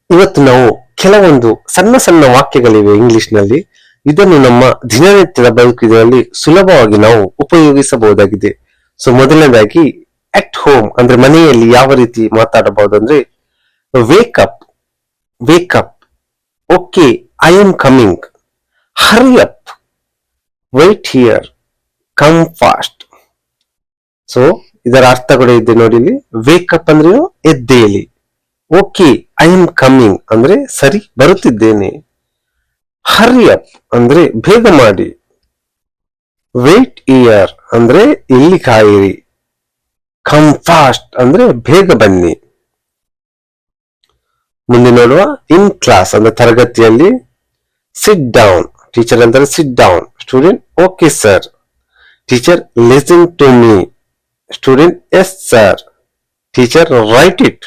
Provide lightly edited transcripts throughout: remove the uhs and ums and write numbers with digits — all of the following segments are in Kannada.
ಇವತ್ತು ನಾವು ಕೆಲವೊಂದು ಸಣ್ಣ ಸಣ್ಣ ವಾಕ್ಯಗಳಿವೆ ಇಂಗ್ಲಿಷ್ ನಲ್ಲಿ. ಇದನ್ನು ನಮ್ಮ ದಿನನಿತ್ಯದ ಬದುಕಿನಲ್ಲಿ ಸುಲಭವಾಗಿ ನಾವು ಉಪಯೋಗಿಸಬಹುದಾಗಿದೆ. ಸೊ ಮೊದಲನೇದಾಗಿ ಅಟ್ ಹೋಮ್ ಅಂದ್ರೆ ಮನೆಯಲ್ಲಿ ಯಾವ ರೀತಿ ಮಾತಾಡಬಹುದು ಅಂದ್ರೆ wake up, wake up, okay I am coming, hurry up, white here, come fast. So ಇದರ ಅರ್ಥ ಕೂಡ ಇದೆ ನೋಡಿ ಇಲ್ಲಿ. ವೇಕಪ್ ಅಂದ್ರೆ ಎದ್ದೇಳಿ, ಓಕೆ ಐ ಆಮ್ ಕಮಿಂಗ್ ಅಂದ್ರೆ ಸರಿ ಬರುತ್ತಿದ್ದೇನೆ, ಹರಿ ಅಪ್ ಅಂದ್ರೆ ಬೇಗ ಮಾಡಿ, ವೇಟ್ ಇಯರ್ ಅಂದ್ರೆ ಇಲ್ಲಿ ಕಾಯಿರಿ, ಕಮ್ ಫಾಸ್ಟ್ ಅಂದ್ರೆ ಬೇಗ ಬನ್ನಿ. ಮುಂದೆ ನೋಡುವ ಇನ್ ಕ್ಲಾಸ್ ಅಂದ್ರೆ ತರಗತಿಯಲ್ಲಿ. ಸಿಟ್ ಡೌನ್, ಟೀಚರ್ ಅಂತಾರೆ sit down, student okay sir, teacher listen to me, student yes sir, teacher write it.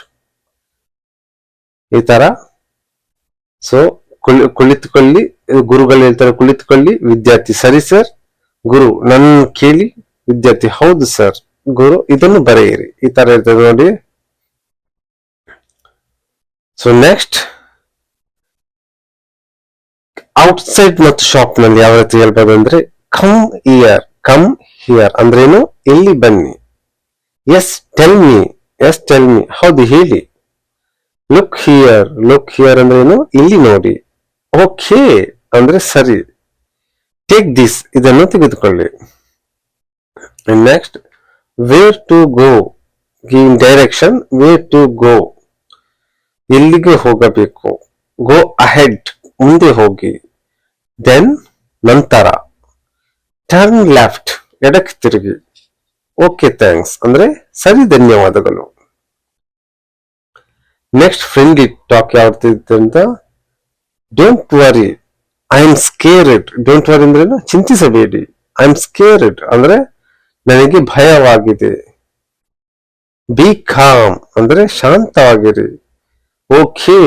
ಈ ತರ. ಸೊ ಕುಳಿತುಕೊಳ್ಳಿ, ಗುರುಗಳು ಹೇಳ್ತಾರೆ ಕುಳಿತುಕೊಳ್ಳಿ, ವಿದ್ಯಾರ್ಥಿ ಸರಿ ಸರ್, ಗುರು ನನ್ನ ಕೇಳಿ, ವಿದ್ಯಾರ್ಥಿ ಹೌದು ಸರ್, ಗುರು ಇದನ್ನು ಬರೆಯಿರಿ. ಈ ತರ ಇರ್ತದೆ ನೋಡಿ. ಸೊ ನೆಕ್ಸ್ಟ್ ಔಟ್ಸೈಡ್ ಮತ್ತು ಶಾಪ್ ನಲ್ಲಿ ಯಾವ ರೀತಿ ಹೇಳ್ಬೋದು ಅಂದ್ರೆ ಕಮ್ ಇಯರ್, ಕಮ್ ಹಿಯರ್ ಅಂದ್ರೇನು ಇಲ್ಲಿ ಬನ್ನಿ, yes tell me, yes tell me ಹೌದು ಹೇಳಿ, ಲುಕ್ ಹಿಯರ್, ಲುಕ್ ಹಿಯರ್ ಅಂದ್ರೇನು ಇಲ್ಲಿ ನೋಡಿ, ಓಕೆ ಅಂದ್ರೆ ಸರಿ, ಟೇಕ್ ದಿಸ್ ಇದನ್ನು ತೆಗೆದುಕೊಳ್ಳಿ. Next where to go, give direction, where to go ಎಲ್ಲಿಗೆ ಹೋಗಬೇಕು, ಗೋ ಅಹೆಡ್ ಮುಂದೆ ಹೋಗಿ, ದೆನ್ ನಂತರ, ಟರ್ನ್ ಲೆಫ್ಟ್ ಎಡಕ್ಕೆ ತಿರುಗಿ, ಓಕೆ ಥ್ಯಾಂಕ್ಸ್ ಅಂದ್ರೆ ಸರಿ ಧನ್ಯವಾದಗಳು. ನೆಕ್ಸ್ಟ್ ಫ್ರೆಂಡ್ಲಿ ಟಾಕ್ ಯಾವ್ದು ಅಂತ, don't worry I am scared, don't worry ಅಂದ್ರೆ ಚಿಂತಿಸಬೇಡಿ, ಐ ಆಮ್ ಸ್ಕೇರ್ಡ್ ಅಂದ್ರೆ ನನಗೆ ಭಯವಾಗಿದೆ, ಬಿ ಕಾಮ್ ಅಂದ್ರೆ ಶಾಂತವಾಗಿರಿ, ಓಕೆ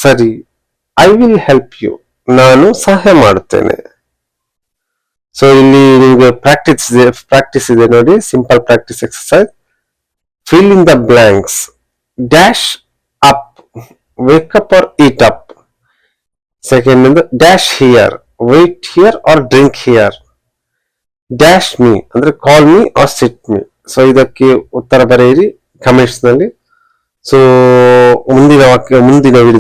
ಸರಿ, ಐ ವಿಲ್ ಹೆಲ್ಪ್ ಯು ನಾನು ಸಹಾಯ ಮಾಡುತ್ತೇನೆ. ಸೊ ಇಲ್ಲಿ ನಿಮಗೆ ಪ್ರಾಕ್ಟೀಸ್ ಇದೆ ನೋಡಿ, simple practice exercise. Fill in the blanks, dash up, wake up or eat up. Second ಒಂದು dash here, wait here or drink here, dash me ಅಂದ್ರೆ call me or sit me. So ಇದಕ್ಕೆ ಉತ್ತರ ಬರೆಯಿರಿ ಕಮೆಂಟ್ಸ್ ನಲ್ಲಿ. ಸೊ ಮುಂದಿನ